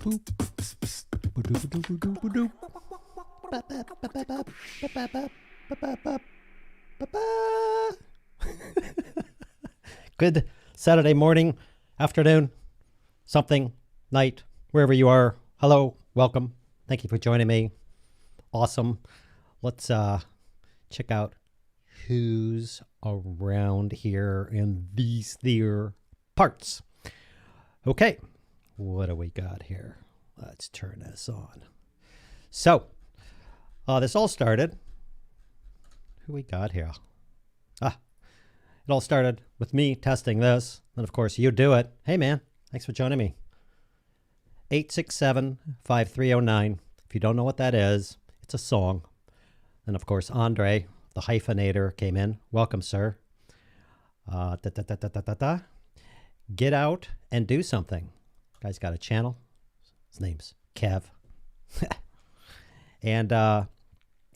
Good Saturday morning, afternoon, something, night, wherever you are. Hello, welcome. Thank you for joining me. Awesome. Let's check out who's around here in these there parts. Okay, what do we got here? Let's turn this on. So, this all started. Who we got here? It all started with me testing this. And of course, you do it. Hey, man, thanks for joining me. 867-5309. If you don't know what that is, it's a song. And of course, Andre, the hyphenator, came in. Welcome, sir. Get out and do something. Guy's got a channel. His name's Kev. And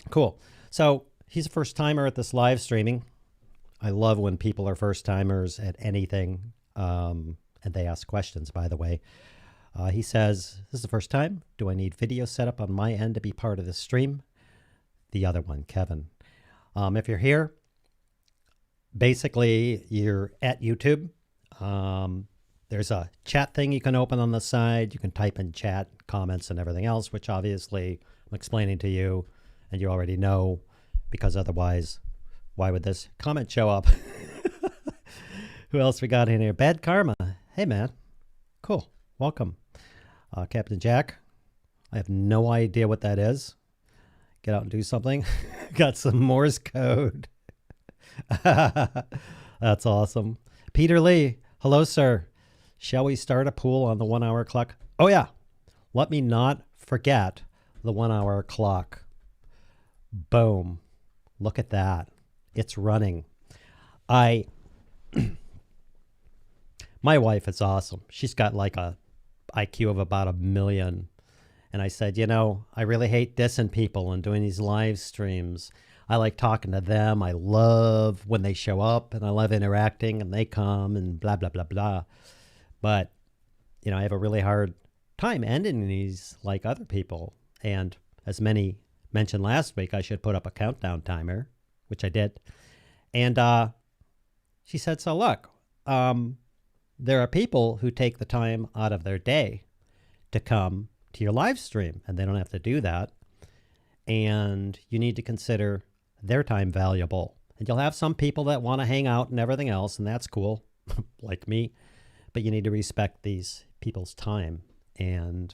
cool. So he's a first timer at this live streaming. I love when people are first timers at anything, and they ask questions, by the way. He says, this is the first time. Do I need video setup on my end to be part of the stream? The other one, Kevin. If you're here, basically you're at YouTube. There's a chat thing you can open on the side. You can type in chat, comments, and everything else, which obviously I'm explaining to you, and you already know, because otherwise, why would this comment show up? Who else we got in here? Bad Karma. Hey, man. Cool. Welcome. Captain Jack. I have no idea what that is. Get out and do something. Got some Morse code. That's awesome. Peter Lee. Hello, sir. Shall we start a pool on the 1 hour clock? Oh, yeah. Let me not forget the 1 hour clock. Boom. Look at that. It's running. My wife is awesome. She's got like a IQ of about 1 million. And I said, you know, I really hate dissing people and doing these live streams. I like talking to them. I love when they show up, and I love interacting and they come and blah, blah, blah, blah. But, you know, I have a really hard time ending these like other people. And as many mentioned last week, I should put up a countdown timer, which I did. And she said, so look, there are people who take the time out of their day to come to your live stream, and they don't have to do that. And you need to consider their time valuable. And you'll have some people that want to hang out and everything else, and that's cool, like me. But you need to respect these people's time, and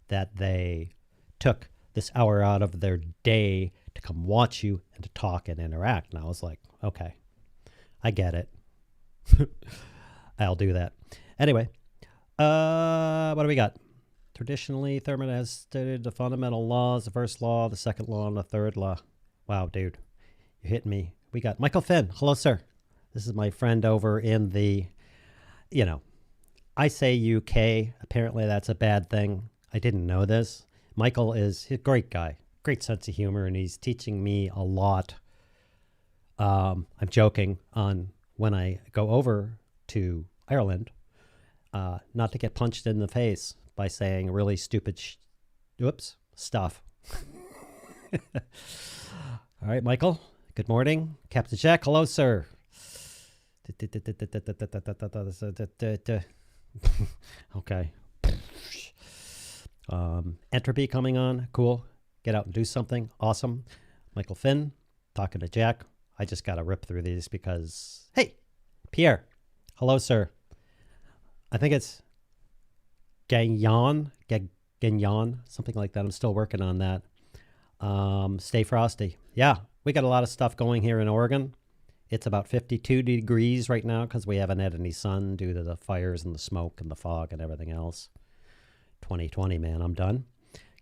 that they took this hour out of their day to come watch you and to talk and interact. And I was like, okay, I get it. I'll do that. Anyway, what do we got? Traditionally, Thurman has stated the fundamental laws, the first law, the second law, and the third law. Wow, dude, you're hitting me. We got Michael Finn. Hello, sir. This is my friend over in the, you know, I say UK. Apparently that's a bad thing. I didn't know this. Michael is a great guy, great sense of humor, and he's teaching me a lot. I'm joking on when I go over to Ireland, not to get punched in the face by saying really stupid stuff. All right, Michael, good morning. Captain Jack, hello, sir. Okay. Entropy coming on. Cool. Get out and do something. Awesome. Michael Finn, talking to Jack. I just got to rip through these because, hey, Pierre. Hello, sir. I think it's Gagnon, something like that. I'm still working on that. Stay frosty. Yeah, we got a lot of stuff going here in Oregon. It's about 52 degrees right now because we haven't had any sun due to the fires and the smoke and the fog and everything else. 2020, man, I'm done.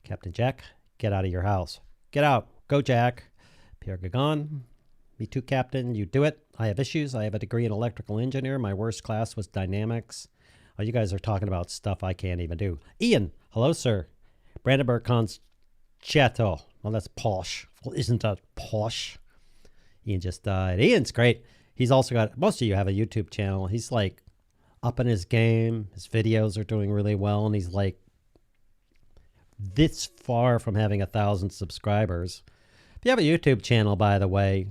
Captain Jack, get out of your house. Get out. Go, Jack. Pierre Gagon. Me too, Captain. You do it. I have issues. I have a degree in electrical engineer. My worst class was dynamics. Oh, you guys are talking about stuff I can't even do. Ian, hello, sir. Brandenburg Concerto. Well, that's posh. Well, isn't that posh? Ian just died. Ian's great. He's also got, most of you have a YouTube channel. He's like up in his game. His videos are doing really well. And he's like this far from having 1,000 subscribers. If you have a YouTube channel, by the way,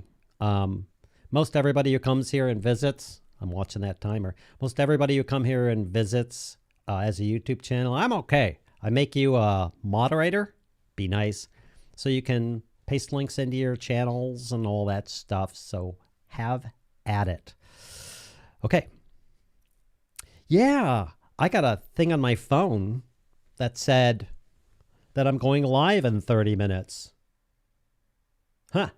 most everybody who comes here and visits, I'm watching that timer, most everybody who come here and visits as a YouTube channel, I'm okay. I make you a moderator, be nice, so you can paste links into your channels and all that stuff, so have at it. Okay. Yeah, I got a thing on my phone that said that I'm going live in 30 minutes. Huh.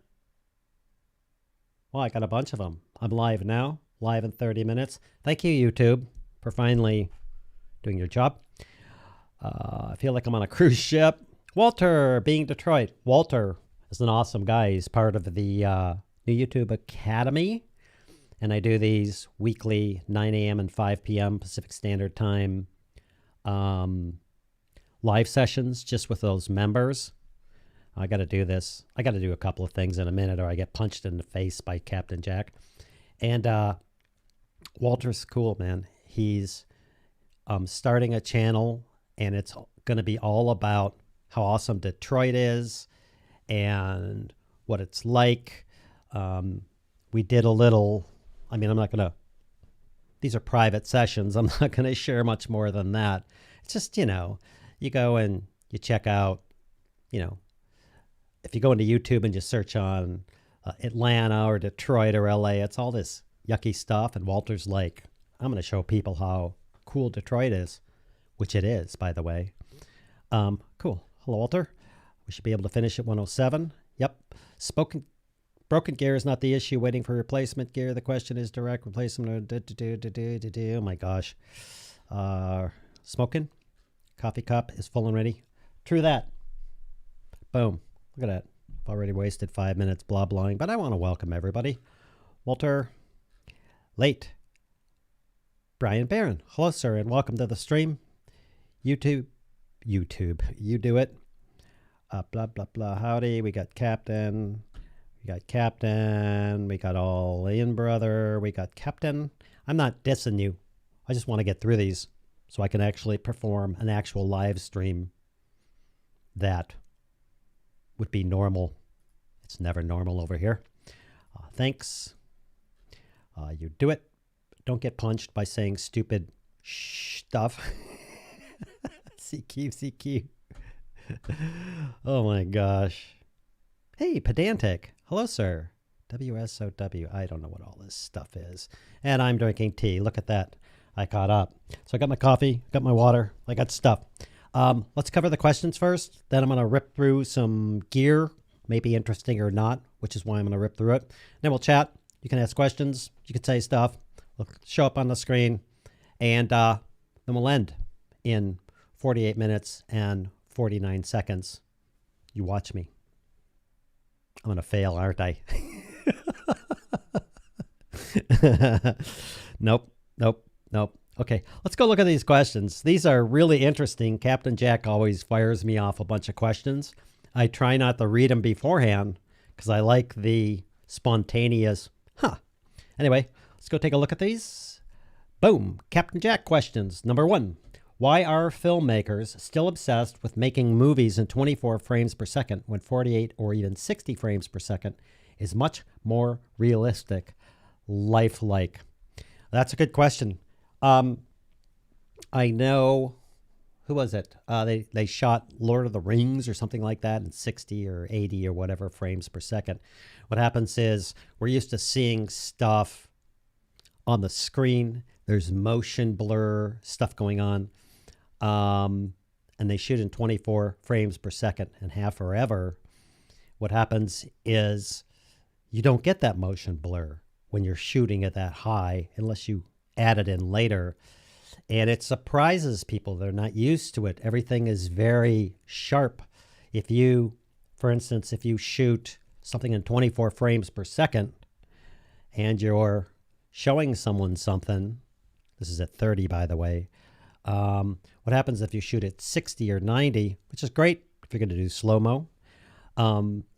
Well, I got a bunch of them. I'm live now, live in 30 minutes. Thank you, YouTube, for finally doing your job. I feel like I'm on a cruise ship. Walter, being Detroit. Walter is an awesome guy. He's part of the new YouTube Academy. And I do these weekly 9 a.m. and 5 p.m. Pacific Standard Time live sessions just with those members. I got to do this. I got to do a couple of things in a minute or I get punched in the face by Captain Jack. And Walter's cool, man. He's starting a channel, and it's going to be all about how awesome Detroit is and what it's like. We did a little, I mean, I'm not going to, these are private sessions. I'm not going to share much more than that. It's just, you know, you go and you check out, you know, if you go into YouTube and just search on Atlanta or Detroit or LA, it's all this yucky stuff. And Walter's like, I'm going to show people how cool Detroit is, which it is, by the way. Cool. Hello, Walter. We should be able to finish at 107. Yep. Broken gear is not the issue. Waiting for replacement gear. The question is direct replacement. Oh my gosh. Smoking. Coffee cup is full and ready. True that. Boom. Look at that. I've already wasted 5 minutes blah-blahing, but I want to welcome everybody. Walter. Late. Brian Barron. Hello, sir, and welcome to the stream. YouTube. You do it. Blah, blah, blah. Howdy. We got Captain. We got Captain. We got all Ian brother. We got Captain. I'm not dissing you. I just want to get through these so I can actually perform an actual live stream that would be normal. It's never normal over here. Thanks. You do it. Don't get punched by saying stupid stuff. CQ. Oh my gosh. Hey, pedantic. Hello, sir. WSOW. I don't know what all this stuff is. And I'm drinking tea. Look at that. I caught up. So I got my coffee, got my water. I got stuff. Let's cover the questions first. Then I'm going to rip through some gear, maybe interesting or not, which is why I'm going to rip through it. Then we'll chat. You can ask questions. You can say stuff. It'll show up on the screen. And then we'll end in 48 minutes and 49 seconds. You watch me. I'm going to fail, aren't I? Nope. Okay, let's go look at these questions. These are really interesting. Captain Jack always fires me off a bunch of questions. I try not to read them beforehand because I like the spontaneous, Anyway, let's go take a look at these. Boom. Captain Jack questions. Number 1. Why are filmmakers still obsessed with making movies in 24 frames per second when 48 or even 60 frames per second is much more realistic, lifelike? That's a good question. I know, who was it? They shot Lord of the Rings or something like that in 60 or 80 or whatever frames per second. What happens is we're used to seeing stuff on the screen. There's motion blur, stuff going on. And they shoot in 24 frames per second and have forever. What happens is you don't get that motion blur when you're shooting at that high unless you add it in later. And it surprises people. They're not used to it. Everything is very sharp. If you, for instance, if you shoot something in 24 frames per second and you're showing someone something, this is at 30, by the way, what happens if you shoot at 60 or 90, which is great if you're going to do slow-mo.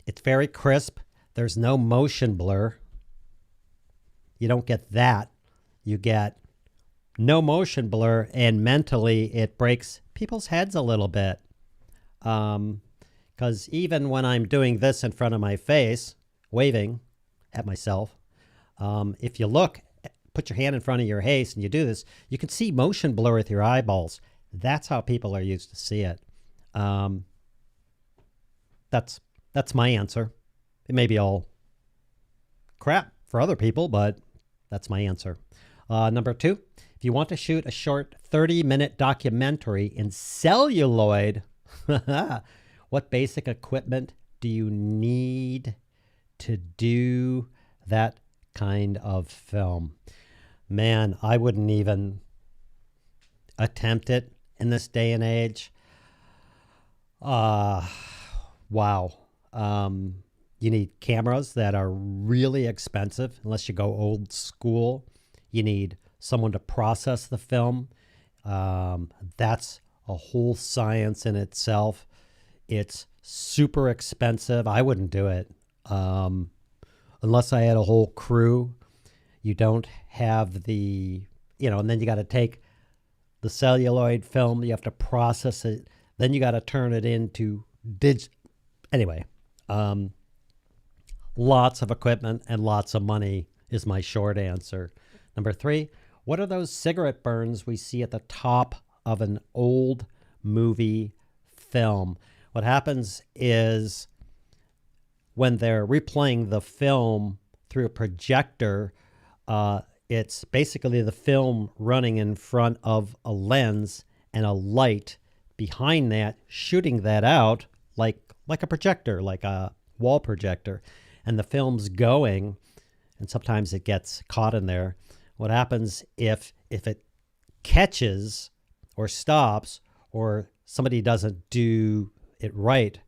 It's very crisp. There's no motion blur. You don't get that. You get no motion blur, and mentally it breaks people's heads a little bit. Because even when I'm doing this in front of my face, waving at myself, if you look, put your hand in front of your face and you do this, you can see motion blur with your eyeballs. That's how people are used to see it. That's my answer. It may be all crap for other people, but that's my answer. Number 2, if you want to shoot a short 30-minute documentary in celluloid, what basic equipment do you need to do that kind of film? Man, I wouldn't even attempt it in this day and age. Wow. You need cameras that are really expensive, unless you go old school. You need someone to process the film. That's a whole science in itself. It's super expensive. I wouldn't do it unless I had a whole crew. You don't have the, and then you got to take the celluloid film. You have to process it. Then you got to turn it into Anyway, lots of equipment and lots of money is my short answer. Number 3, what are those cigarette burns we see at the top of an old movie film? What happens is when they're replaying the film through a projector, it's basically the film running in front of a lens and a light behind that, shooting that out like a projector, like a wall projector. And the film's going, and sometimes it gets caught in there. What happens if it catches or stops or somebody doesn't do it right,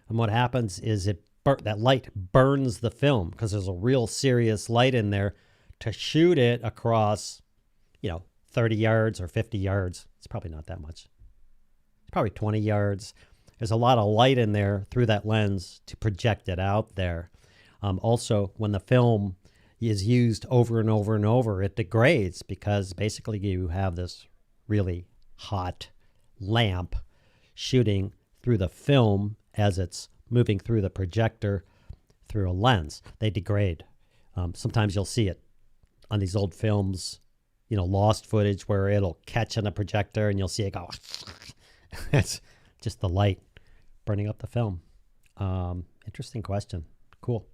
and what happens is that light burns the film because there's a real serious light in there to shoot it across, 30 yards or 50 yards. It's probably not that much. It's probably 20 yards. There's a lot of light in there through that lens to project it out there. Also, when the film is used over and over and over, it degrades because basically you have this really hot lamp shooting through the film as it's moving through the projector through a lens. They degrade. Sometimes you'll see it on these old films, lost footage where it'll catch on a projector and you'll see it go. It's just the light burning up the film. Interesting question. Cool.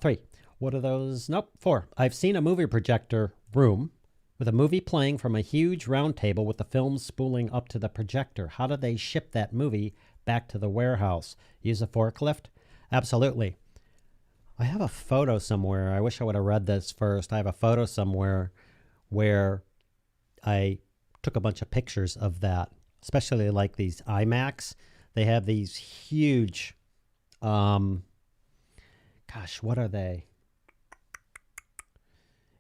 3. What are those? Nope. 4. I've seen a movie projector room with a movie playing from a huge round table with the film spooling up to the projector. How do they ship that movie back to the warehouse? Use a forklift? Absolutely. I have a photo somewhere. I wish I would have read this first. I have a photo somewhere where I took a bunch of pictures of that, especially like these iMacs. They have these huge, gosh, what are they?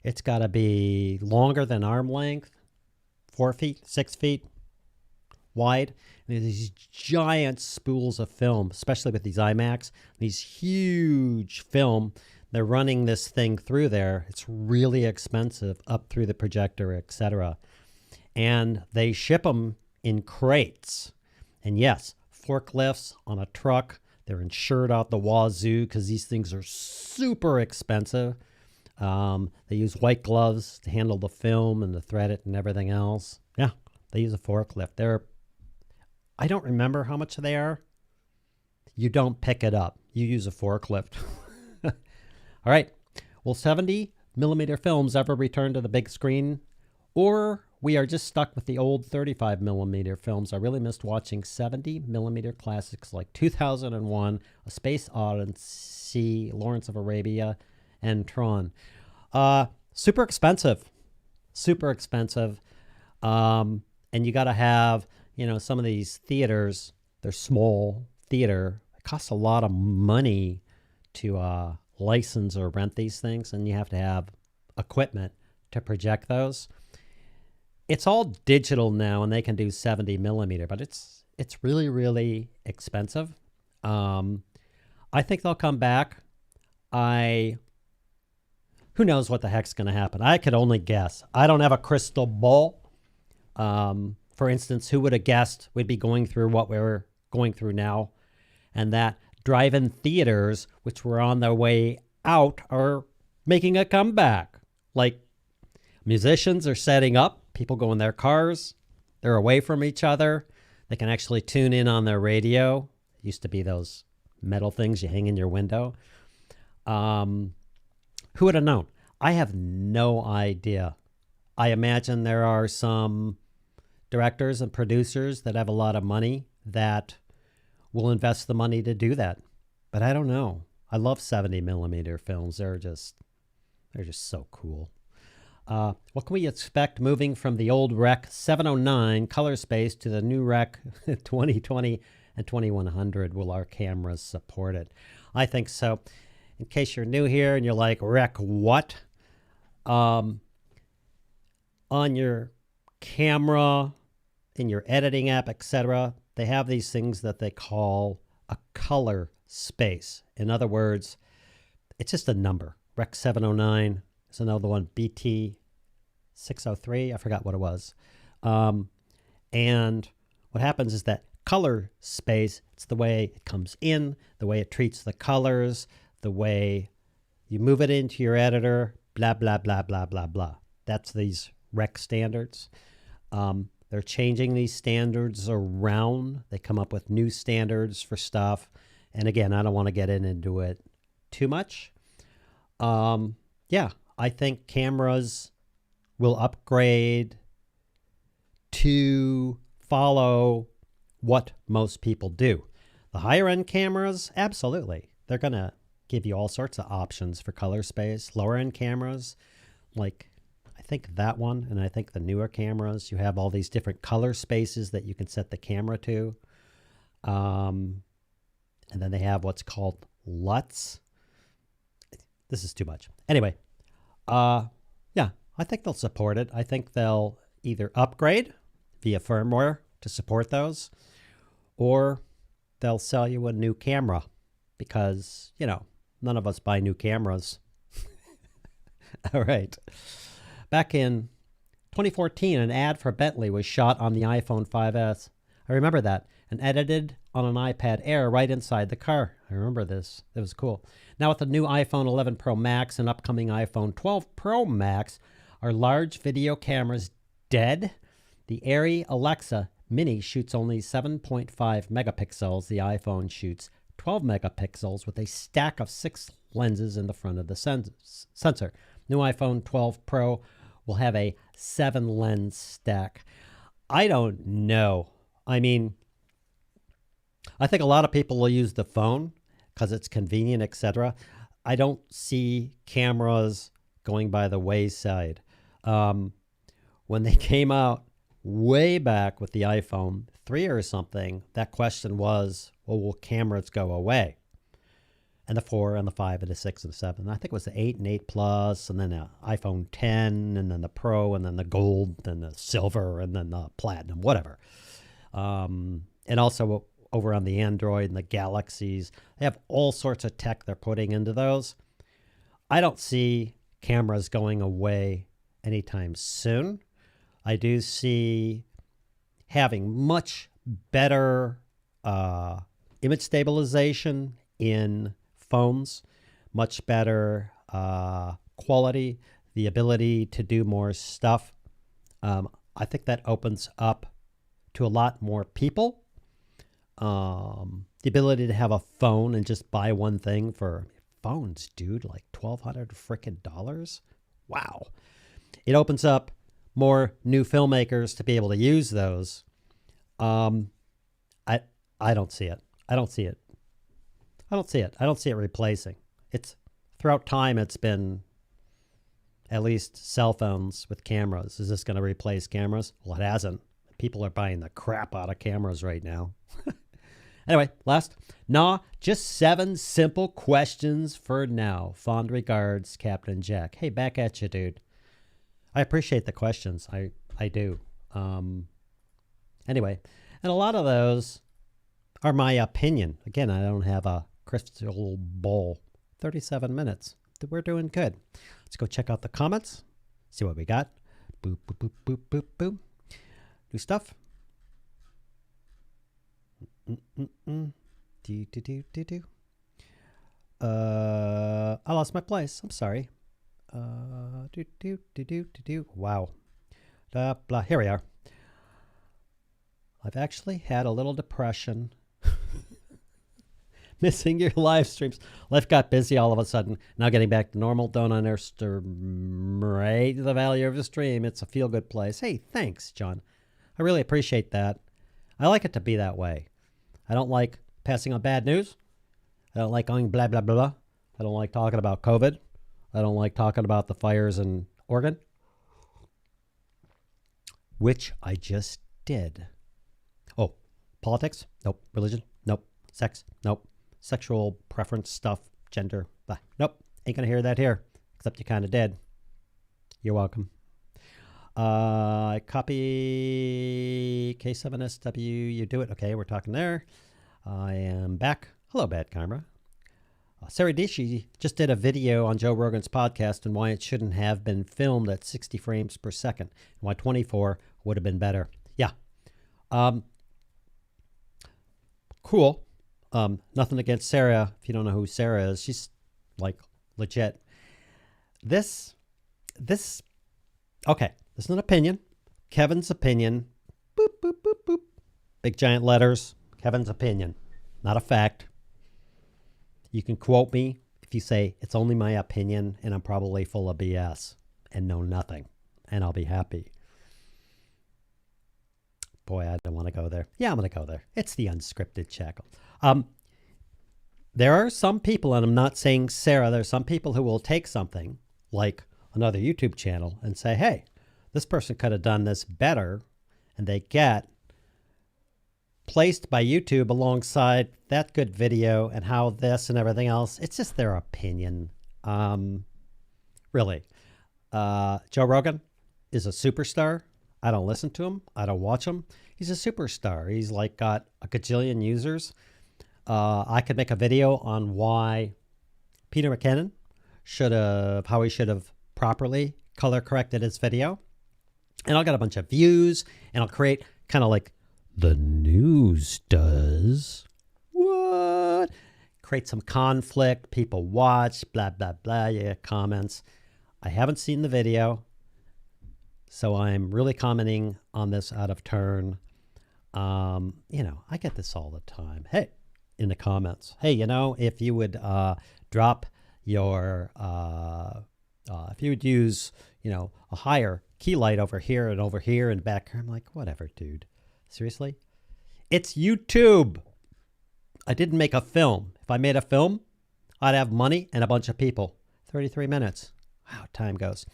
It's got to be longer than arm length, 4 feet, 6 feet wide. And these giant spools of film, especially with these iMacs, these huge film. They're running this thing through there. It's really expensive up through the projector, etc. And they ship them in crates. And yes, forklifts on a truck. They're insured out the wazoo because these things are super expensive. They use white gloves to handle the film and to thread it and everything else. Yeah, they use a forklift. I don't remember how much they are. You don't pick it up. You use a forklift. All right. Will 70 millimeter films ever return to the big screen? Or we are just stuck with the old 35 millimeter films? I really missed watching 70 millimeter classics like 2001, A Space Odyssey, Lawrence of Arabia, and Tron. Super expensive. Super expensive. And you got to have, some of these theaters, they're small theater. It costs a lot of money to license or rent these things, and you have to have equipment to project those. It's all digital now, and they can do 70 millimeter, but it's really, really expensive. I think they'll come back. Who knows what the heck's going to happen? I could only guess. I don't have a crystal ball. For instance, who would have guessed we'd be going through what we're going through now, and that drive-in theaters, which were on their way out, are making a comeback. Like, musicians are setting up, people go in their cars, they're away from each other, they can actually tune in on their radio. It used to be those metal things you hang in your window. Who would have known? I have no idea. I imagine there are some directors and producers that have a lot of money that will invest the money to do that. But I don't know. I love 70 millimeter films. They're just so cool. What can we expect moving from the old Rec 709 color space to the new Rec 2020 and 2100? Will our cameras support it? I think so. In case you're new here and you're like, Rec what? On your camera, in your editing app, etc., they have these things that they call a color space. In other words, it's just a number. Rec 709 is another one, BT 603, I forgot what it was. And what happens is that color space, it's the way it comes in, the way it treats the colors, the way you move it into your editor, blah, blah, blah, blah, blah, blah. That's these Rec standards. They're changing these standards around. They come up with new standards for stuff. And again, I don't want to get into it too much. Yeah, I think cameras will upgrade to follow what most people do. The higher end cameras, absolutely. They're going to give you all sorts of options for color space. Lower end cameras, like I think that one, and I think the newer cameras, you have all these different color spaces that you can set the camera to. And then they have what's called LUTs. This is too much. Anyway, yeah, I think they'll support it. I think they'll either upgrade via firmware to support those, or they'll sell you a new camera because, you know, none of us buy new cameras. All right. Back in 2014, an ad for Bentley was shot on the iPhone 5S. I remember that, and edited on an iPad Air right inside the car. I remember this. It was cool. Now with the new iPhone 11 Pro Max and upcoming iPhone 12 Pro Max, are large video cameras dead? The Airy Alexa Mini shoots only 7.5 megapixels. The iPhone shoots 12 megapixels with a stack of 6 lenses in the front of the sensor. New iPhone 12 Pro will have a 7-lens stack. I don't know. I mean, I think a lot of people will use the phone because it's convenient, etc. I don't see cameras going by the wayside. When they came out way back with the iPhone 3 or something, that question was, well, will cameras go away? And the 4 and the 5 and the 6 and the 7. I think it was the 8 and 8 Plus, and then the iPhone 10, and then the Pro, and then the Gold, and the Silver, and then the Platinum, whatever. And also over on the Android and the Galaxies, they have all sorts of tech they're putting into those. I don't see cameras going away anytime soon. I do see having much better image stabilization in phones, much better quality, the ability to do more stuff. I think that opens up to a lot more people. The ability to have a phone and just buy one thing for phones, dude, like $1,200 freaking dollars. Wow. It opens up more new filmmakers to be able to use those. I don't see it. I don't see it. I don't see it. I don't see it replacing. It's throughout time it's been at least cell phones with cameras. Is this going to replace cameras? Well, it hasn't. People are buying the crap out of cameras right now. Anyway, last. Nah, just 7 simple questions for now. Fond regards, Captain Jack. Hey, back at you, dude. I appreciate the questions. I do. Anyway, and a lot of those are my opinion. Again, I don't have a crystal ball. 37 minutes. We're doing good. Let's go check out the comments. See what we got. Boop, boop, boop, boop, boop, boop. New stuff. I lost my place. I'm sorry. Wow. Blah. Here we are. I've actually had a little depression. Missing your live streams. Life got busy all of a sudden. Now getting back to normal. Don't underestimate the value of the stream. It's a feel-good place. Hey, thanks, John. I really appreciate that. I like it to be that way. I don't like passing on bad news. I don't like going blah, blah, blah. I don't like talking about COVID. I don't like talking about the fires in Oregon, which I just did. Oh, politics? Nope. Religion? Nope. Sex? Nope. Sexual preference stuff, gender? Blah. Nope. Ain't gonna hear that here, except you kind of did. You're welcome. I copy K7SW. You do it. Okay, we're talking there. I am back. Hello, Bad Camera. Sarah Dishi just did a video on Joe Rogan's podcast and why it shouldn't have been filmed at 60 frames per second and why 24 would have been better. Yeah. Cool. Nothing against Sarah. If you don't know who Sarah is, she's like legit. Okay, this is an opinion. Kevin's opinion. Boop, boop, boop, boop. Big giant letters. Kevin's opinion. Not a fact. You can quote me if you say it's only my opinion and I'm probably full of BS and know nothing, and I'll be happy. Boy, I don't want to go there. Yeah, I'm going to go there. It's the unscripted channel. There are some people, and I'm not saying Sarah, there's some people who will take something like another YouTube channel and say, hey, this person could have done this better, and they get placed by YouTube alongside that good video and how this and everything else. It's just their opinion. Really. Joe Rogan is a superstar. I don't listen to him. I don't watch him. He's a superstar. He's like got a gajillion users. I could make a video on why Peter McKinnon how he should have properly color corrected his video. And I'll get a bunch of views and I'll create kind of like the news does. What? Create some conflict. People watch, blah, blah, blah. You get comments. I haven't seen the video, so I'm really commenting on this out of turn. You know, I get this all the time. Hey, in the comments. Hey, you know, if you would drop your, if you would use, you know, a higher key light over here and back here. I'm like, whatever, dude. Seriously? It's YouTube. I didn't make a film. If I made a film, I'd have money and a bunch of people. 33 minutes. Wow, time goes.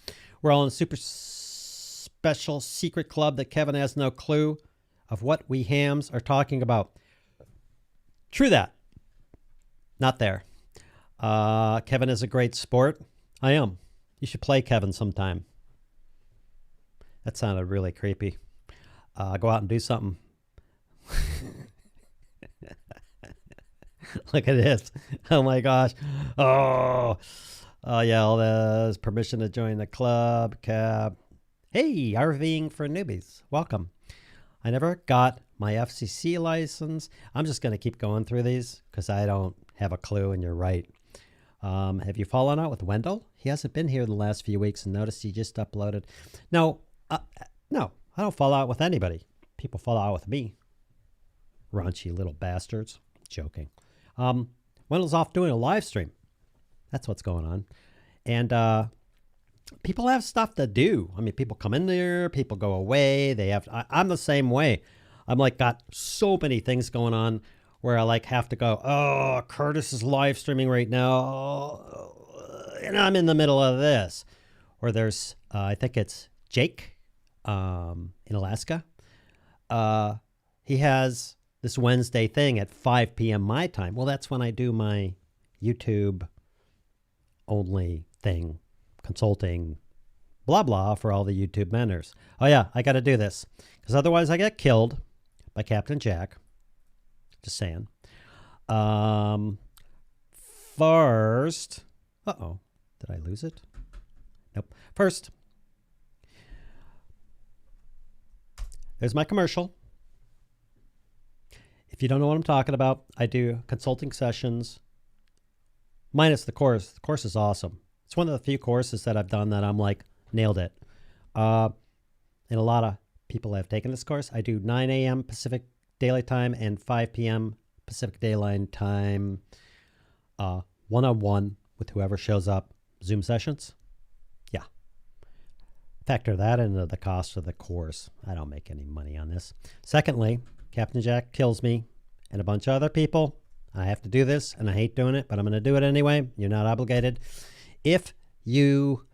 We're all in a super special secret club that Kevin has no clue of what we hams are talking about. True that. Not there. Kevin is a great sport. I am. You should play Kevin sometime. That sounded really creepy. Go out and do something. Look at this. Oh my gosh. Oh yeah, all this permission to join the club. Cab. Hey, RVing for newbies. Welcome. I never got my FCC license. I'm just going to keep going through these because I don't have a clue, and you're right. Have you fallen out with Wendell? He hasn't been here the last few weeks and noticed he just uploaded. No, no, I don't fall out with anybody. People fall out with me. Raunchy little bastards. Joking. Wendell's off doing a live stream. That's what's going on. And people have stuff to do. I mean, people come in there, people go away. They have. I'm the same way. I'm like got so many things going on where I like have to go. Oh, Curtis is live streaming right now, and I'm in the middle of this. Or there's, I think it's Jake, in Alaska. He has this Wednesday thing at 5 p.m. my time. Well, that's when I do my YouTube only thing, consulting, blah, blah, for all the YouTube mentors. Oh, yeah, I got to do this because otherwise I get killed by Captain Jack. Just saying. First, uh-oh, did I lose it? Nope. First, there's my commercial. If If you don't know what I'm talking about, I do consulting sessions minus the course. The course is awesome. It's one of the few courses that I've done that I'm like, nailed it. And a lot of people have taken this course. I do 9 a.m. Pacific Daylight Time and 5 p.m. Pacific Daylight Time one-on-one with whoever shows up. Zoom sessions. Yeah. Factor that into the cost of the course. I don't make any money on this. Secondly, Captain Jack kills me and a bunch of other people. I have to do this, and I hate doing it, but I'm going to do it anyway. You're not obligated. If you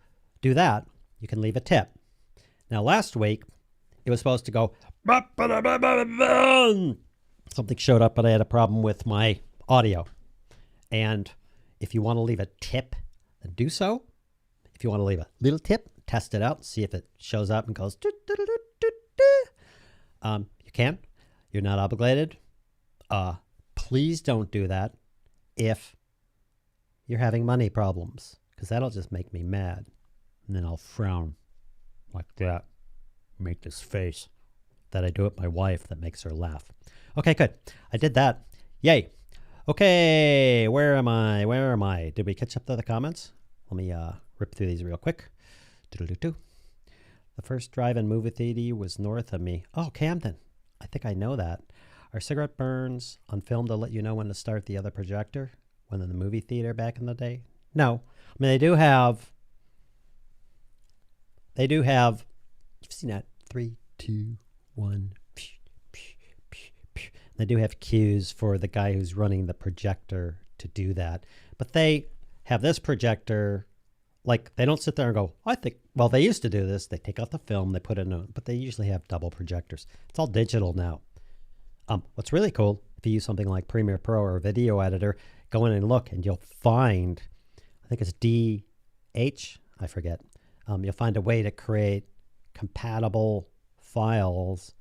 do that, you can leave a tip. Now, last week, it was supposed to go, something showed up, but I had a problem with my audio. And if you want to leave a tip, then do so. If you want to leave a little tip, test it out, see if it shows up and goes, you can. You're not obligated. Please don't do that if you're having money problems, because that'll just make me mad. And then I'll frown like that, make this face that I do at my wife that makes her laugh. Okay, good. I did that. Yay. Okay, where am I? Where am I? Did we catch up to the comments? Let me rip through these real quick. The first drive-in movie theater was north of me. Oh, Camden. I think I know that. Are cigarette burns on film to let you know when to start the other projector? When in the movie theater back in the day? No. I mean, they do have, you've seen that, 3, 2, 1. They do have cues for the guy who's running the projector to do that. But they have this projector, like, they don't sit there and go, I think, well, they used to do this. They take out the film, they put it in, but they usually have double projectors. It's all digital now. What's really cool, if you use something like Premiere Pro or a video editor, go in and look and you'll find, I think it's DH, I forget. You'll find a way to create compatible files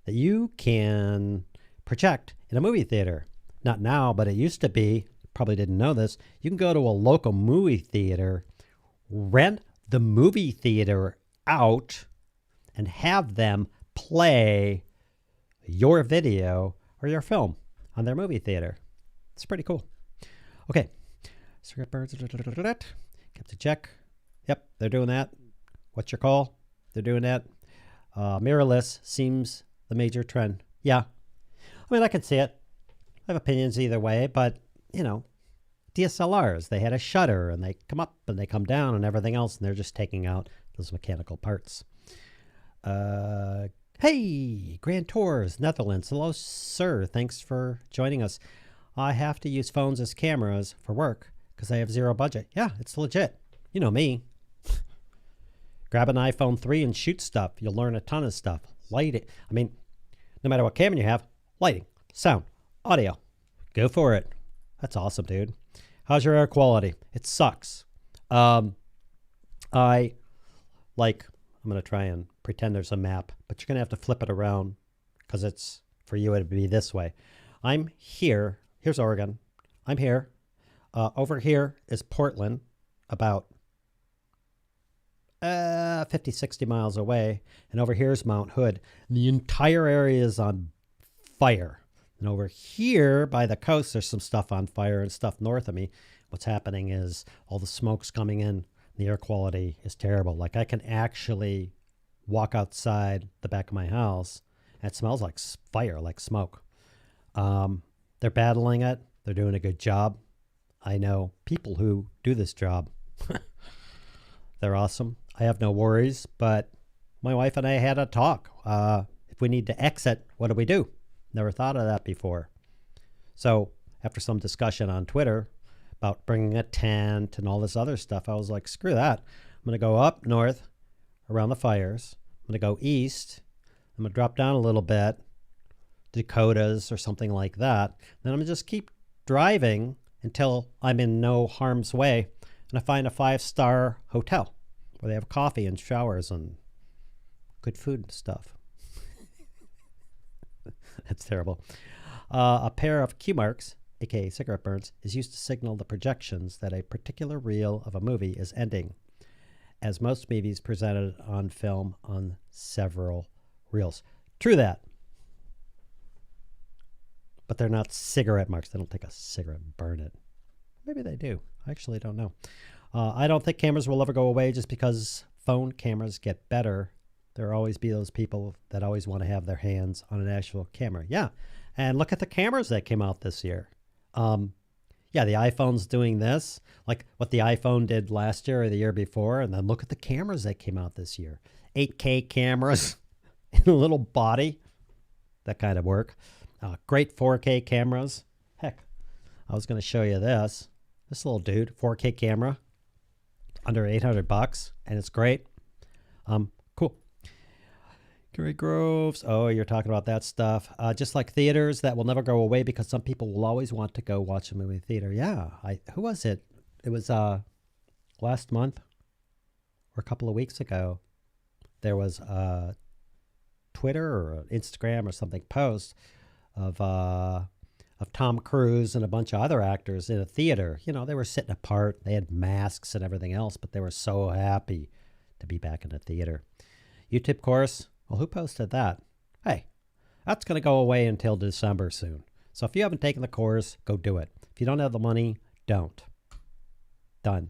that you can project in a movie theater. Not now, but it used to be, probably didn't know this, you can go to a local movie theater, rent the movie theater out, and have them play your video or your film on their movie theater. It's pretty cool. Okay. Cigarette birds. Kept to check. Yep, they're doing that. What's your call? They're doing that. Mirrorless seems the major trend. Yeah. I mean, I can see it. I have opinions either way, but, you know, DSLRs, they had a shutter and they come up and they come down and everything else, and they're just taking out those mechanical parts. Hey, Grand Tours, Netherlands. Hello, sir. Thanks for joining us. I have to use phones as cameras for work because I have zero budget. Yeah, it's legit. You know me. Grab an iPhone 3 and shoot stuff. You'll learn a ton of stuff. Light it. I mean, no matter what camera you have, lighting, sound, audio. Go for it. That's awesome, dude. How's your air quality? It sucks. I'm going to try and pretend there's a map, but you're going to have to flip it around because it's, for you, it'd be this way. I'm here. Here's Oregon. I'm here. Over here is Portland, about 50, 60 miles away. And over here is Mount Hood. And the entire area is on fire. And over here by the coast, there's some stuff on fire and stuff north of me. What's happening is all the smoke's coming in. The air quality is terrible. Like, I can actually walk outside the back of my house and it smells like fire, like smoke. They're battling it. They're doing a good job. I know people who do this job. They're awesome. I have no worries, but my wife and I had a talk. If we need to exit, what do we do? Never thought of that before. So after some discussion on Twitter about bringing a tent and all this other stuff, I was like, screw that. I'm going to go up north around the fires. I'm going to go east. I'm going to drop down a little bit, Dakotas or something like that. Then I'm going to just keep driving until I'm in no harm's way. And I find a 5-star hotel where they have coffee and showers and good food and stuff. That's terrible. A pair of cue marks, aka cigarette burns, is used to signal the projections that a particular reel of a movie is ending, as most movies presented on film on several reels. True that. but they're not cigarette marks. They don't take a cigarette and burn it. Maybe they do. I actually don't know. I don't think cameras will ever go away just because phone cameras get better. There will always be those people that always want to have their hands on an actual camera. Yeah, and look at the cameras that came out this year. Yeah, the iPhone's doing this, like what the iPhone did last year or the year before, and then look at the cameras that came out this year. 8K cameras in a little body, that kind of work. Great 4K cameras. Heck, I was going to show you this. This little dude, 4K camera, under $800, and it's great. Cool. Gary Groves. Oh, you're talking about that stuff. Just like theaters, that will never go away because some people will always want to go watch a movie theater. Yeah. Who was it? It was last month or a couple of weeks ago. There was a Twitter or Instagram or something post of Tom Cruise and a bunch of other actors in a theater. You know, they were sitting apart. They had masks and everything else, but they were so happy to be back in a theater. YouTube course. Well, who posted that? Hey, that's going to go away until December soon. So if you haven't taken the course, go do it. If you don't have the money, don't. Done.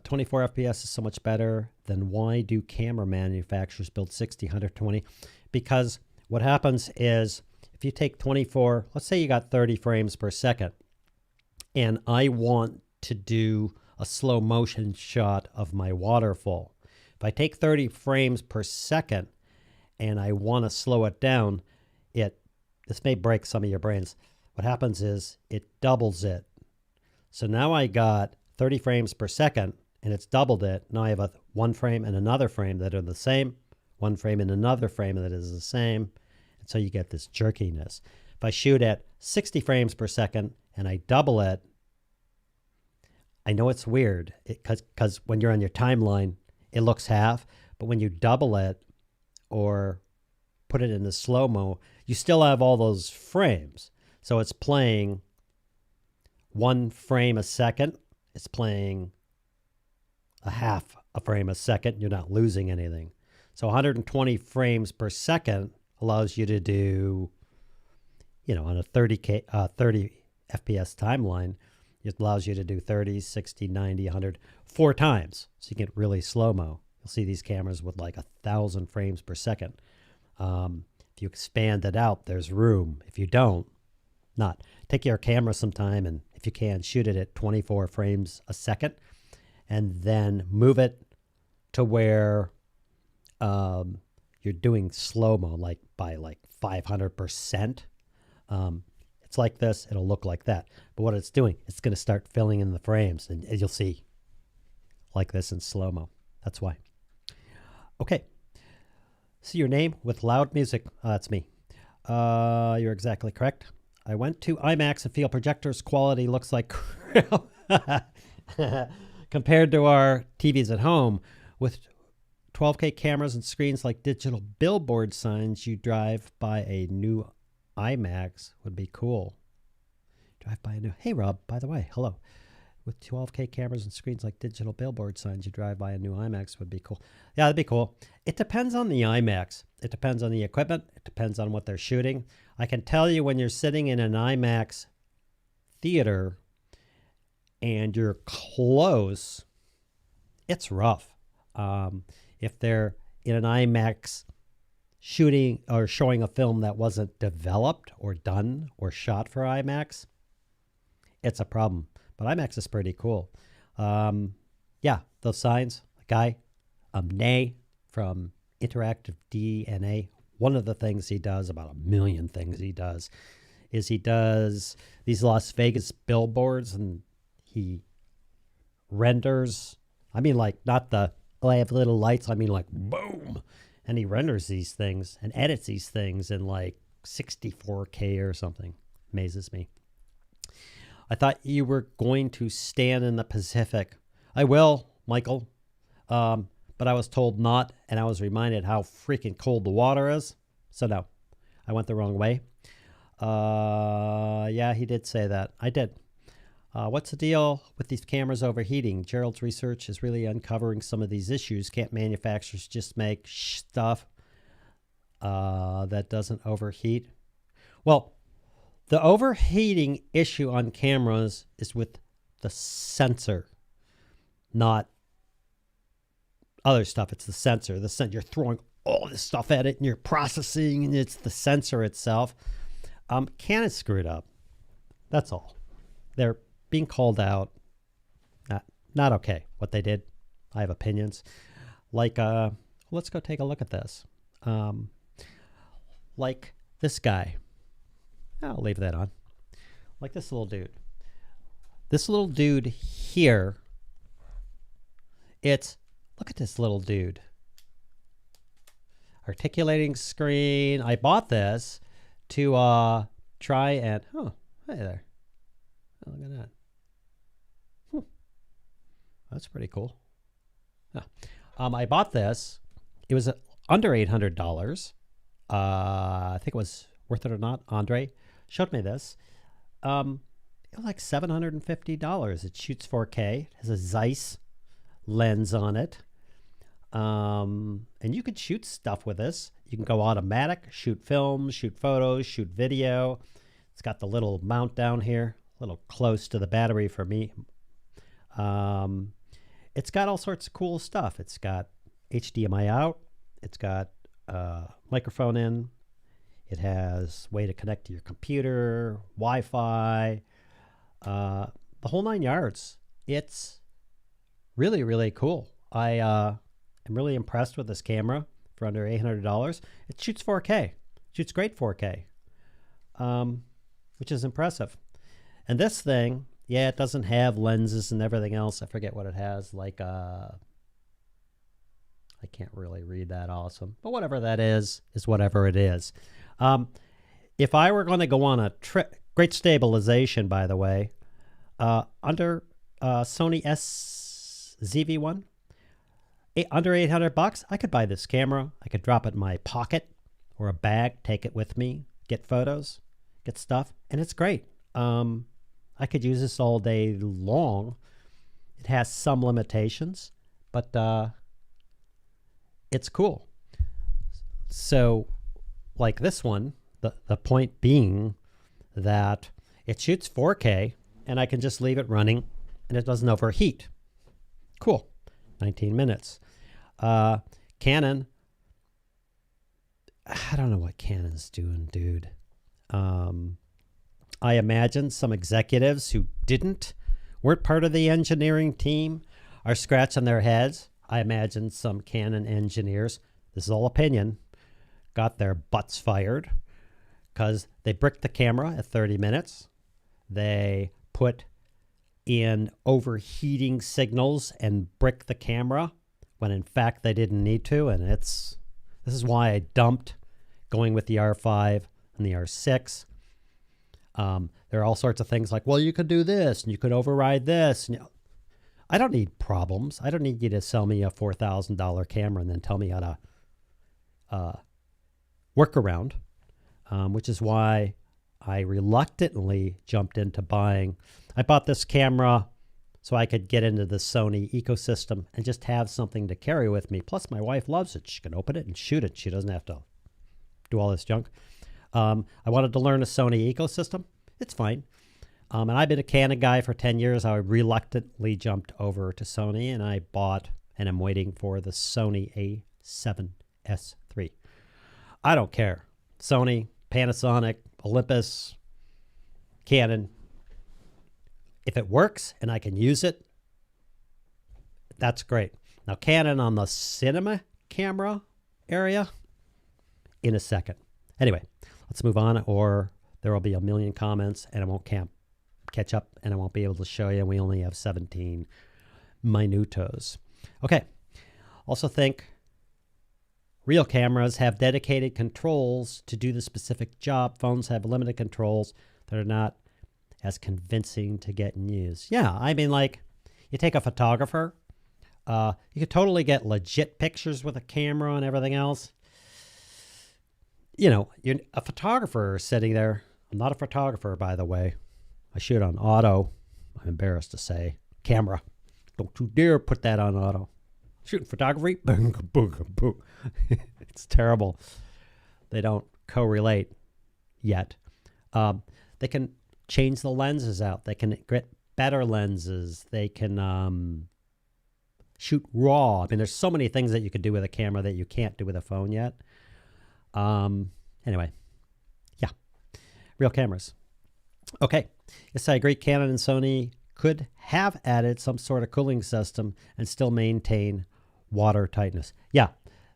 24 FPS is so much better. Then why do camera manufacturers build 60, 120? Because what happens is if you take 24, let's say you got 30 frames per second, and I want to do a slow motion shot of my waterfall. If I take 30 frames per second and I want to slow it down, this may break some of your brains. What happens is it doubles it. So now I got 30 frames per second and it's doubled it. Now I have one frame and another frame that are the same, one frame and another frame that is the same. And so you get this jerkiness. If I shoot at 60 frames per second and I double it, I know it's weird because when you're on your timeline, it looks half, but when you double it or put it into slow-mo, you still have all those frames. So it's playing 1 frame a second. It's playing a half a frame a second. You're not losing anything. So 120 frames per second allows you to do, you know, on a 30 FPS timeline, it allows you to do 30, 60, 90, 100, 4 times. So you get really slow-mo. You'll see these cameras with like 1,000 frames per second. If you expand it out, there's room. If you don't, not. Take your camera sometime and if you can, shoot it at 24 frames a second and then move it to where you're doing slow-mo like by like 500%. It's like this, it'll look like that. But what it's doing, it's going to start filling in the frames, and you'll see like this in slow-mo. That's why. Okay. See your name with loud music. That's me. You're exactly correct. I went to IMAX and feel projectors quality looks like crap compared to our TVs at home. With 12K cameras and screens like digital billboard signs, you drive by a new IMAX would be cool. Drive by a new... Hey, Rob, by the way, hello. With 12K cameras and screens like digital billboard signs, you drive by a new IMAX would be cool. Yeah, that'd be cool. It depends on the IMAX. It depends on the equipment. It depends on what they're shooting. I can tell you when you're sitting in an IMAX theater and you're close, it's rough. If they're in an IMAX shooting or showing a film that wasn't developed or done or shot for IMAX, it's a problem. But IMAX is pretty cool. Yeah, those signs. A guy, Nay from Interactive DNA, one of the things he does, about 1 million things he does, is he does these Las Vegas billboards and he renders, I mean like not the, oh, I have little lights, I mean like boom. And he renders these things and edits these things in like 64K or something. Amazes me. I thought you were going to stand in the Pacific. I will, Michael. But I was told not, and I was reminded how freaking cold the water is. So no, I went the wrong way. Yeah, he did say that. I did. What's the deal with these cameras overheating? Gerald's research is really uncovering some of these issues. Can't manufacturers just make stuff that doesn't overheat? Well, The overheating issue on cameras is with the sensor, not other stuff. It's the sensor. You're throwing all this stuff at it and you're processing, and it's the sensor itself. Canon screwed up. That's all. They're being called out. Not okay what they did. I have opinions. Like, let's go take a look at this. Like this guy. I'll leave that on. Like this little dude. This little dude here. Look at this little dude. Articulating screen. I bought this to try and, oh, hey there. Oh, look at that. That's pretty cool. I bought this. It was under $800. I think it was worth it or not. Andre showed me this. It was like $750. It shoots 4K. It has a Zeiss lens on it. And you could shoot stuff with this. You can go automatic, shoot film, shoot photos, shoot video. It's got the little mount down here, a little close to the battery for me. It's got all sorts of cool stuff. It's got HDMI out. It's got microphone in. It has way to connect to your computer, Wi-Fi, the whole 9 yards. It's really, really cool. I am really impressed with this camera for under $800. It shoots 4K. Shoots great 4K, which is impressive. And this thing, yeah, it doesn't have lenses and everything else. I forget what it has. Like, I can't really read that awesome. But whatever that is whatever it is. If I were going to go on a trip, great stabilization, by the way, under Sony ZV-1, under $800, I could buy this camera. I could drop it in my pocket or a bag, take it with me, get photos, get stuff, and it's great. I could use this all day long. It has some limitations, but it's cool. So, like this one, the point being that it shoots 4K, and I can just leave it running, and it doesn't overheat. Cool. 19 minutes. Canon, I don't know what Canon's doing, dude. I imagine some executives who weren't part of the engineering team are scratching their heads. I imagine some Canon engineers, this is all opinion, got their butts fired because they bricked the camera at 30 minutes. They put in overheating signals and bricked the camera when in fact they didn't need to. And this is why I dumped going with the R5 and the R6. There are all sorts of things like, well, you could do this and you could override this. And, I don't need problems. I don't need you to sell me a $4,000 camera and then tell me how to work around, which is why I reluctantly jumped into buying. I bought this camera so I could get into the Sony ecosystem and just have something to carry with me. Plus, my wife loves it. She can open it and shoot it. She doesn't have to do all this junk. I wanted to learn a Sony ecosystem. It's fine. And I've been a Canon guy for 10 years. I reluctantly jumped over to Sony, and I bought, and I'm waiting for the Sony A7S3. I don't care. Sony, Panasonic, Olympus, Canon. If it works and I can use it, that's great. Now, Canon on the cinema camera area in a second. Anyway, let's move on, or there will be a million comments and I won't catch up and I won't be able to show you. We only have 17 minutos. Okay. Also think real cameras have dedicated controls to do the specific job. Phones have limited controls that are not as convincing to get in use. Yeah, I mean, like, you take a photographer, you could totally get legit pictures with a camera and everything else. You know, you're a photographer sitting there. I'm not a photographer, by the way. I shoot on auto. I'm embarrassed to say. Camera. Don't you dare put that on auto. Shooting photography. Boom, boom, boom. It's terrible. They don't correlate yet. They can change the lenses out. They can get better lenses. They can shoot raw. I mean, there's so many things that you could do with a camera that you can't do with a phone yet. Anyway, yeah, real cameras. Okay, yes, I agree. Canon and Sony could have added some sort of cooling system and still maintain water tightness. Yeah,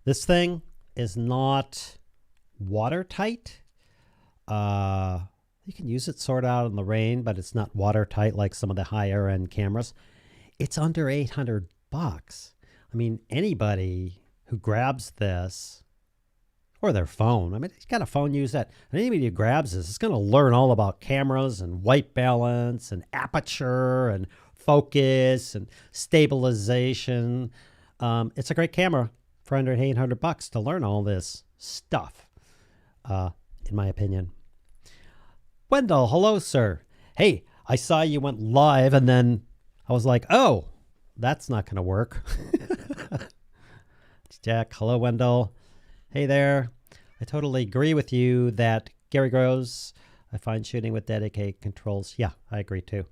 this thing is not watertight. You can use it sort of out in the rain, but it's not watertight like some of the higher end cameras. It's under $800. I mean, anybody who grabs this, or their phone, I mean, he's got a phone, use that. And anybody who grabs this is going to learn all about cameras and white balance and aperture and focus and stabilization. It's a great camera for under $800 to learn all this stuff, in my opinion. Wendell, hello, sir. Hey, I saw you went live, and then I was like, oh, that's not going to work. Jack, hello, Wendell. Hey there. I totally agree with you that Gary Groves, I find shooting with dedicated controls. Yeah, I agree too.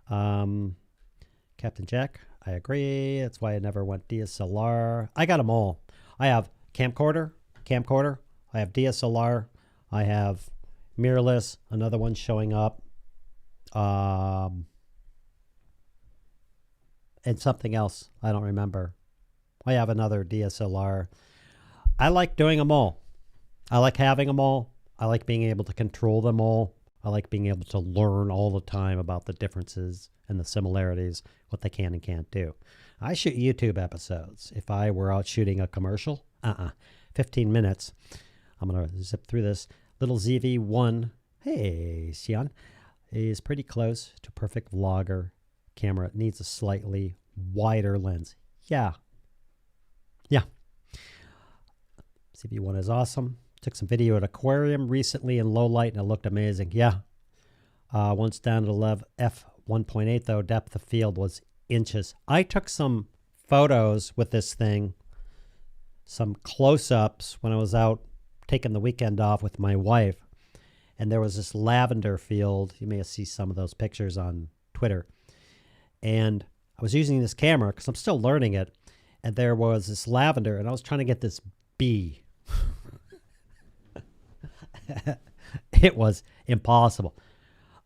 Captain Jack, I agree. That's why I never went DSLR. I got them all. I have camcorder. I have DSLR. I have mirrorless, another one showing up. And something else. I don't remember. I have another DSLR. I like doing them all. I like having them all. I like being able to control them all. I like being able to learn all the time about the differences and the similarities, what they can and can't do. I shoot YouTube episodes. If I were out shooting a commercial, 15 minutes. I'm going to zip through this. Little ZV-1, hey, Xian, is pretty close to perfect vlogger camera. It needs a slightly wider lens. Yeah. ZV-1 is awesome. Took some video at aquarium recently in low light and it looked amazing. Yeah. Once down to f1.8 though, depth of field was inches. I took some photos with this thing, some close-ups when I was out taking the weekend off with my wife, and there was this lavender field. You may have seen some of those pictures on Twitter. And I was using this camera because I'm still learning it, and there was this lavender, and I was trying to get this bee. It was impossible.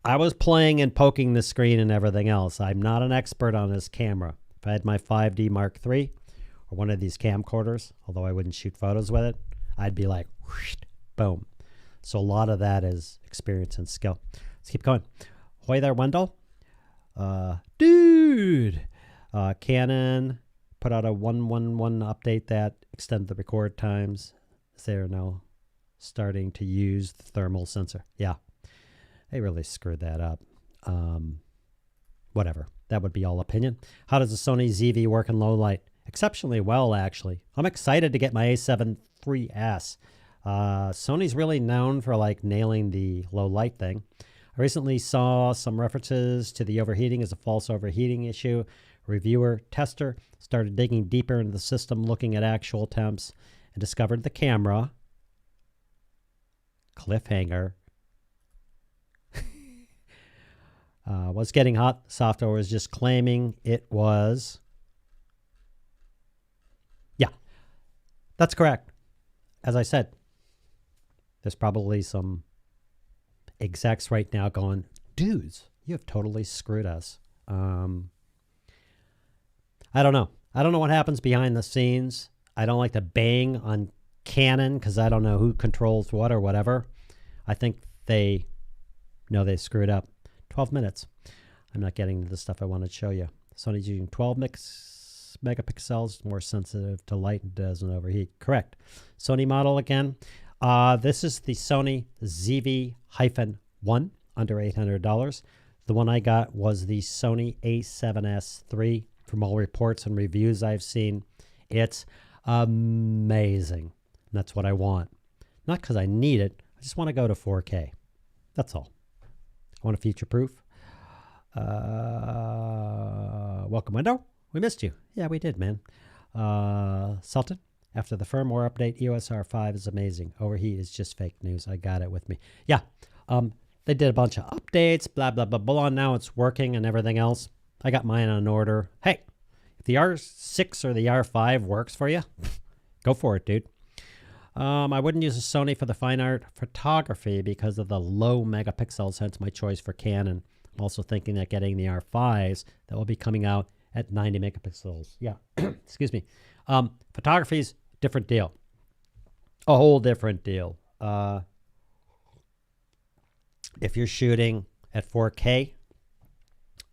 I was playing and poking the screen and everything else. I'm not an expert on this camera. If I had my 5D Mark III or one of these camcorders, although I wouldn't shoot photos with it, I'd be like, whoosh, boom. So a lot of that is experience and skill. Let's keep going. Hoy there, Wendell. Dude. Canon put out a 111 update that extended the record times. They're now starting to use the thermal sensor. Yeah, they really screwed that up. Whatever. That would be all opinion. How does the Sony ZV work in low light? Exceptionally well, actually. I'm excited to get my A7 IIIS. Sony's really known for like nailing the low light thing. I recently saw some references to the overheating as a false overheating issue. Reviewer tester started digging deeper into the system, looking at actual temps, and discovered the camera. Cliffhanger. Was getting hot. Software was just claiming it was. Yeah, that's correct. As I said, there's probably some execs right now going, dudes, you have totally screwed us. I don't know. I don't know what happens behind the scenes. I don't like to bang on Canon because I don't know who controls what or whatever. I think they know they screwed up. 12 minutes. I'm not getting to the stuff I wanted to show you. Sony's using 12 megapixels, more sensitive to light and doesn't overheat. Correct. Sony model again. This is the Sony ZV-1 under $800. The one I got was the Sony A7S III. From all reports and reviews I've seen, it's amazing. And that's what I want. Not because I need it. I just want to go to 4K. That's all. I want a future proof. Welcome, Window. We missed you. Yeah, we did, man. Sultan, after the firmware update, EOS R5 is amazing. Overheat is just fake news. I got it with me. Yeah, They did a bunch of updates, blah, blah, blah, blah. Now it's working and everything else. I got mine on order. Hey, if the R6 or the R5 works for you, go for it, dude. I wouldn't use a Sony for the fine art photography because of the low megapixels, hence my choice for Canon. I'm also thinking that getting the R5s that will be coming out at 90 megapixels. Yeah, excuse me. Photography's different deal. A whole different deal. If you're shooting at 4K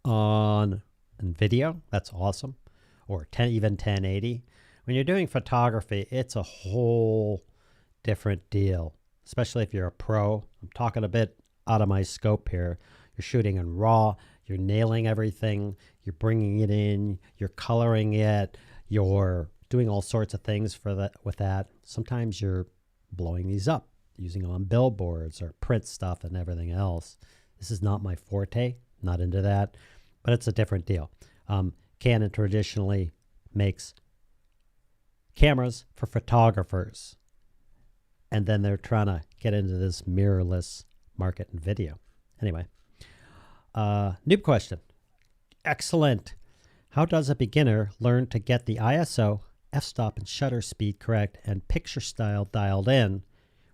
on video, that's awesome. Or even 1080. When you're doing photography, it's a whole different deal, especially if you're a pro. I'm talking a bit out of my scope here. You're shooting in RAW, you're nailing everything, you're bringing it in, you're coloring it, you're doing all sorts of things with that. Sometimes you're blowing these up, using them on billboards or print stuff and everything else. This is not my forte, not into that, but it's a different deal. Canon traditionally makes cameras for photographers, and then they're trying to get into this mirrorless market in video. Anyway, noob question. Excellent. How does a beginner learn to get the ISO, f-stop, and shutter speed correct and picture style dialed in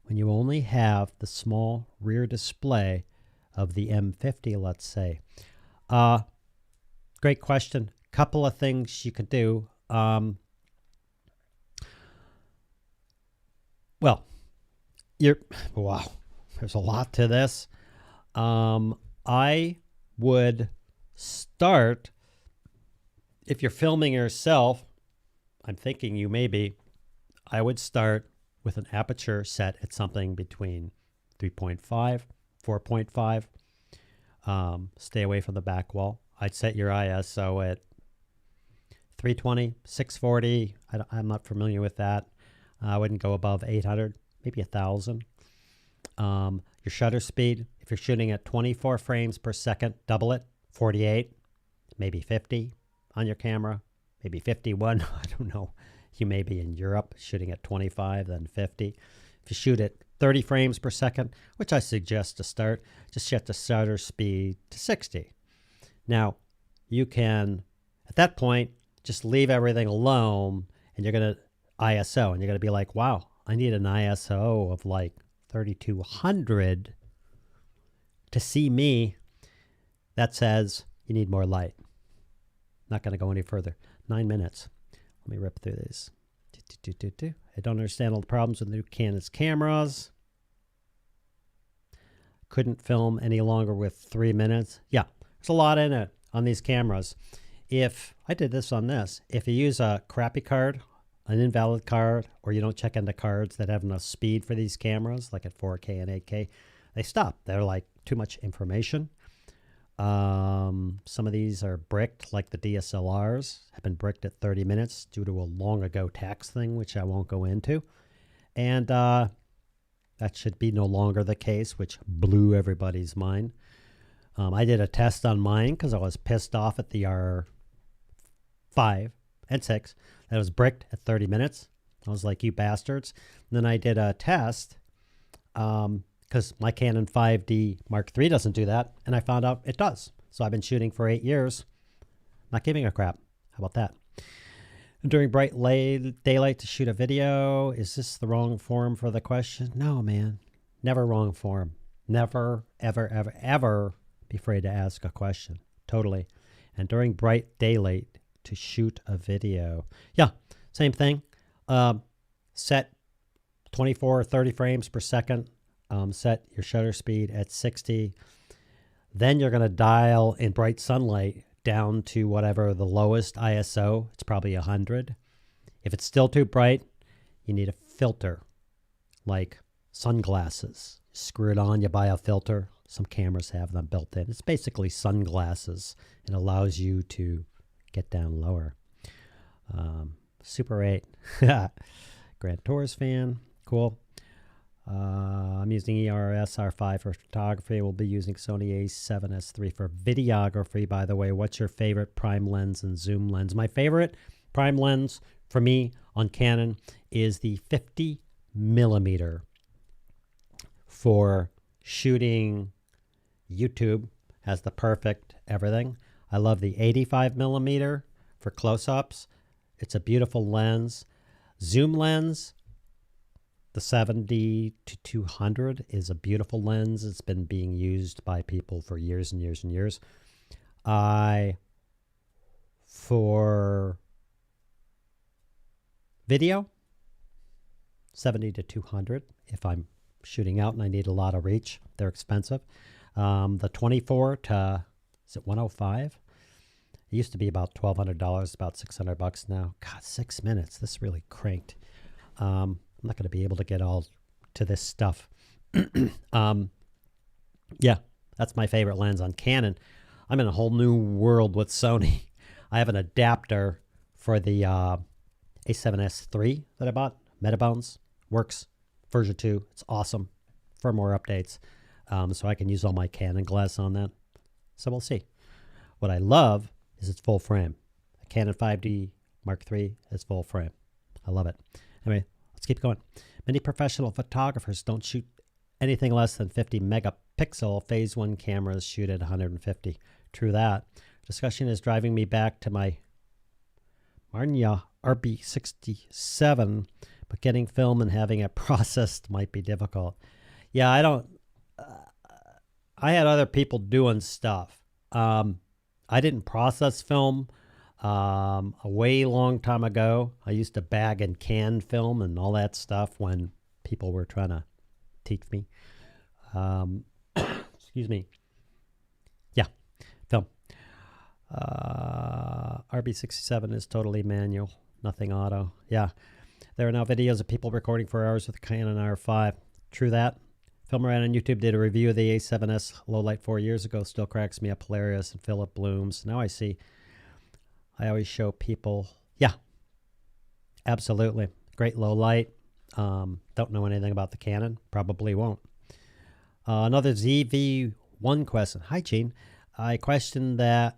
when you only have the small rear display of the M50, let's say? Great question. Couple of things you can do. Well, wow, there's a lot to this. I would start, if you're filming yourself, I'm thinking you may be, I would start with an aperture set at something between 3.5, 4.5. Stay away from the back wall. I'd set your ISO at 320, 640. I'm not familiar with that. I wouldn't go above 800, maybe 1,000. Your shutter speed, if you're shooting at 24 frames per second, double it, 48, maybe 50 on your camera, maybe 51. I don't know. You may be in Europe shooting at 25, then 50. If you shoot at 30 frames per second, which I suggest to start, just set the shutter speed to 60. Now, you can, at that point, just leave everything alone, and you're going to ISO, and you're going to be like, wow, I need an ISO of like 3200 to see me. That says you need more light. Not going to go any further. 9 minutes. Let me rip through these. I don't understand all the problems with new Canon's cameras. Couldn't film any longer with 3 minutes. Yeah, there's a lot in it on these cameras. If I did this on this, if you use a crappy card, an invalid card, or you don't check into cards that have enough speed for these cameras, like at 4K and 8K, they stop. They're like too much information. Some of these are bricked, like the DSLRs have been bricked at 30 minutes due to a long ago tax thing, which I won't go into. And that should be no longer the case, which blew everybody's mind. I did a test on mine because I was pissed off at the R5 and 6 that was bricked at 30 minutes. I was like, you bastards. And then I did a test because my Canon 5D Mark III doesn't do that, and I found out it does. So I've been shooting for 8 years, not giving a crap. How about that? And during bright daylight to shoot a video, is this the wrong form for the question? No, man. Never wrong form. Never, ever, ever, ever be afraid to ask a question. Totally. And during bright daylight to shoot a video. Yeah, same thing. Set 24 or 30 frames per second. Set your shutter speed at 60. Then you're going to dial in bright sunlight down to whatever the lowest ISO. It's probably 100. If it's still too bright, you need a filter, like sunglasses. Screw it on, you buy a filter. Some cameras have them built in. It's basically sunglasses. It allows you to get down lower. Super 8. Grand Tours fan. Cool. I'm using ERS R5 for photography. We'll be using Sony A7S3 for videography. By the way, what's your favorite prime lens and zoom lens? My favorite prime lens for me on Canon is the 50 millimeter for shooting YouTube has the perfect everything. I love the 85 millimeter for close-ups. It's a beautiful lens. Zoom lens, the 70 to 200 is a beautiful lens. It's been being used by people for years and years and years. For video, 70 to 200 if I'm shooting out and I need a lot of reach. They're expensive. The 24 to, is it 105? It used to be about $1,200, about $600 now. God, 6 minutes. This really cranked. I'm not going to be able to get all to this stuff. Yeah, that's my favorite lens on Canon. I'm in a whole new world with Sony. I have an adapter for the A7S III that I bought. Metabones. Works. Version 2. It's awesome. Firmware updates. So I can use all my Canon glass on that. So we'll see. What I love is it's full frame. A Canon 5D Mark III is full frame. I love it. Anyway, let's keep going. Many professional photographers don't shoot anything less than 50 megapixel. Phase 1 cameras shoot at 150. True that. Discussion is driving me back to my Marnia RB67, but getting film and having it processed might be difficult. Yeah, I had other people doing stuff. I didn't process film a way long time ago. I used to bag and can film and all that stuff when people were trying to teach me. Excuse me. Yeah, film. RB67 is totally manual, nothing auto. Yeah, there are now videos of people recording for hours with the Canon R5. True that. Filmer on YouTube did a review of the A7S low light 4 years ago. Still cracks me up, hilarious, and Philip blooms. Now I see. I always show people. Yeah, absolutely. Great low light. Don't know anything about the Canon. Probably won't. Another ZV1 question. Hi, Gene. I question that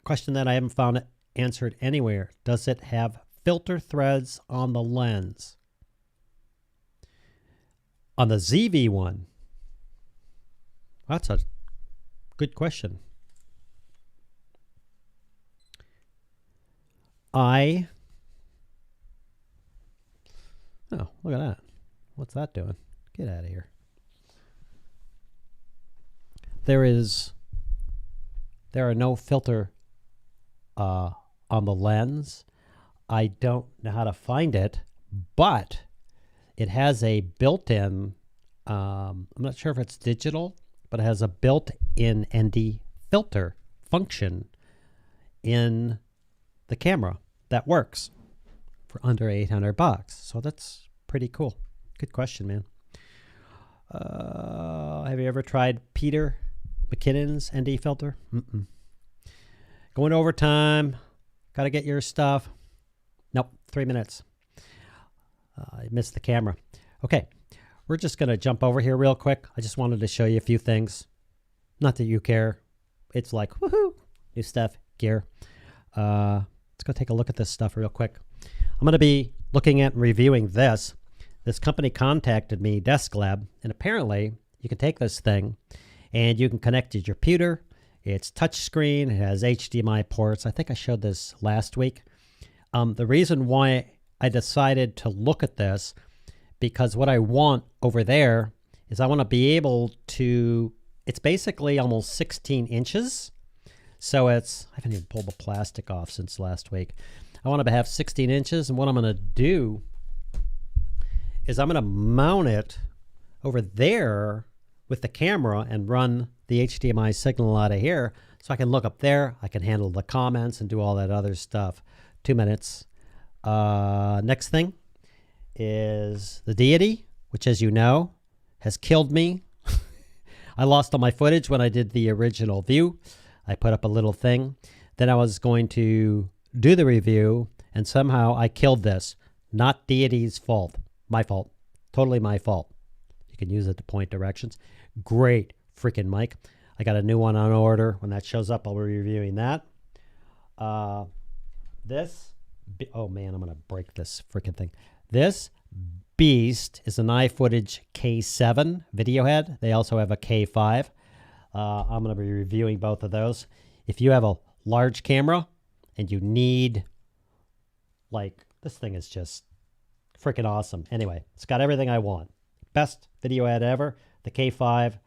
I haven't found it answered anywhere. Does it have filter threads on the lens? On the ZV1? That's a good question. Oh, look at that. What's that doing? Get out of here. There are no filter on the lens. I don't know how to find it, but it has a built-in, I'm not sure if it's digital, but it has a built-in ND filter function in the camera that works for under $800. So that's pretty cool. Good question, man. Have you ever tried Peter McKinnon's ND filter? Going overtime. Got to get your stuff. Nope, 3 minutes. I missed the camera. Okay, we're just going to jump over here real quick. I just wanted to show you a few things. Not that you care. It's like, woohoo, new stuff, gear. Let's go take a look at this stuff real quick. I'm going to be looking at and reviewing this. This company contacted me, Desk Lab, and apparently you can take this thing and you can connect to your computer. It's touchscreen. It has HDMI ports. I think I showed this last week. The reason why I decided to look at this, because what I want over there is I want to be able to, it's basically almost 16 inches. So it's, I haven't even pulled the plastic off since last week. I want to have 16 inches, and what I'm going to do is I'm going to mount it over there with the camera and run the HDMI signal out of here so I can look up there. I can handle the comments and do all that other stuff. 2 minutes. Next thing is the Deity, which, as you know, has killed me. I lost all my footage when I did the original view. I put up a little thing. Then I was going to do the review, and somehow I killed this. Not Deity's fault. My fault. Totally my fault. You can use it to point directions. Great freaking mic. I got a new one on order. When that shows up, I'll be reviewing that. Oh man, I'm going to break this freaking thing. This beast is an iFootage K7 video head. They also have a K5. I'm going to be reviewing both of those. If you have a large camera and you need, like, this thing is just freaking awesome. Anyway, it's got everything I want. Best video ad ever. The K5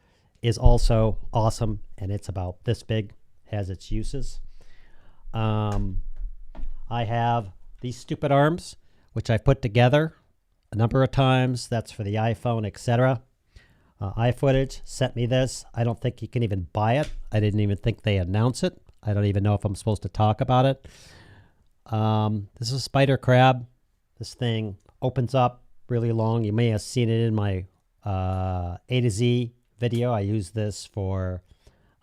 is also awesome, and it's about this big, has its uses. I have these stupid arms, which I put together a number of times. That's for the iPhone, etc. iFootage sent me this. I don't think you can even buy it. I didn't even think they announce it. I don't even know if I'm supposed to talk about it. This is a spider crab. This thing opens up really long. You may have seen it in my A to Z video. I use this for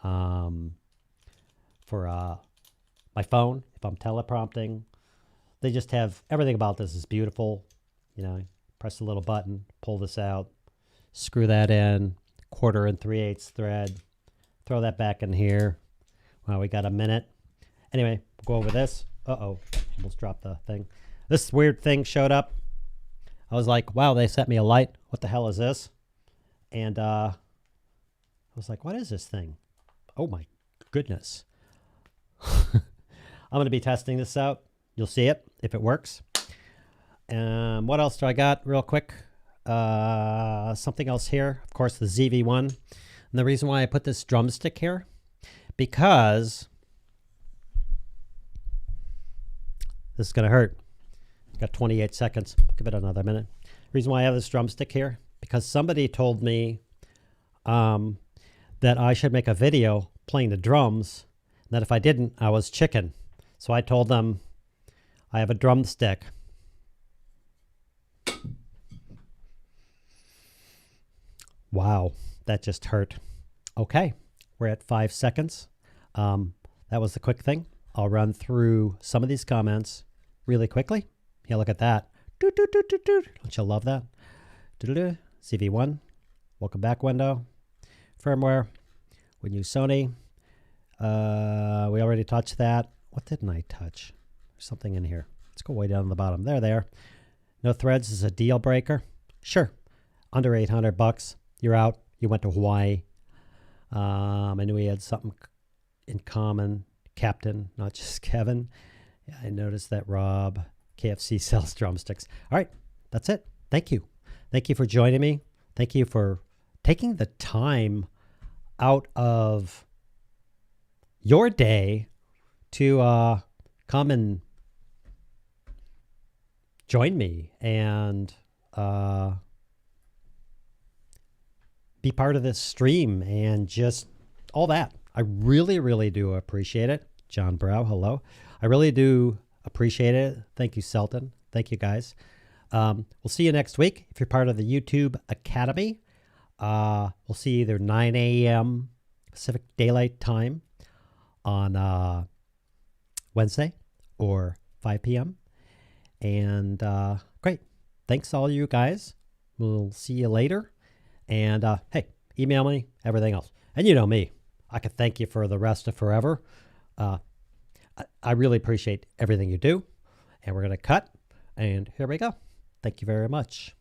my phone if I'm teleprompting. They just have everything about this is beautiful. You know, press a little button, pull this out, screw that in, 1/4 3/8 thread, throw that back in here. Well, we got a minute. Anyway, we'll go over this. Uh-oh, almost dropped the thing. This weird thing showed up. I was like, wow, they sent me a light. What the hell is this? And I was like, what is this thing? Oh my goodness. I'm going to be testing this out. You'll see it if it works. What else do I got real quick? Something else here. Of course, the ZV-1. And the reason why I put this drumstick here, because this is going to hurt. Got 28 seconds. Give it another minute. Reason why I have this drumstick here, because somebody told me that I should make a video playing the drums, and that if I didn't, I was chicken. So I told them I have a drumstick. Wow, that just hurt. Okay, we're at 5 seconds. That was the quick thing. I'll run through some of these comments really quickly. Yeah, look at that. Don't you love that? CV1, welcome back window. Firmware, we use Sony. We already touched that. What didn't I touch? There's something in here. Let's go way down to the bottom. There. No threads is a deal breaker. Sure, under 800 bucks. You're out. You went to Hawaii. I knew we had something in common. Captain, not just Kevin. Yeah, I noticed that Rob, KFC sells drumsticks. All right, that's it. Thank you. Thank you for joining me. Thank you for taking the time out of your day to come and join me and be part of this stream and just all that. I really, really do appreciate it. John Brow, hello. I really do appreciate it. Thank you, Selton. Thank you, guys. We'll see you next week. If you're part of the YouTube Academy, we'll see either 9 a.m. Pacific Daylight Time on Wednesday or 5 p.m. And great. Thanks all you guys. We'll see you later. And hey, email me, everything else. And you know me. I could thank you for the rest of forever. I really appreciate everything you do. And we're going to cut. And here we go. Thank you very much.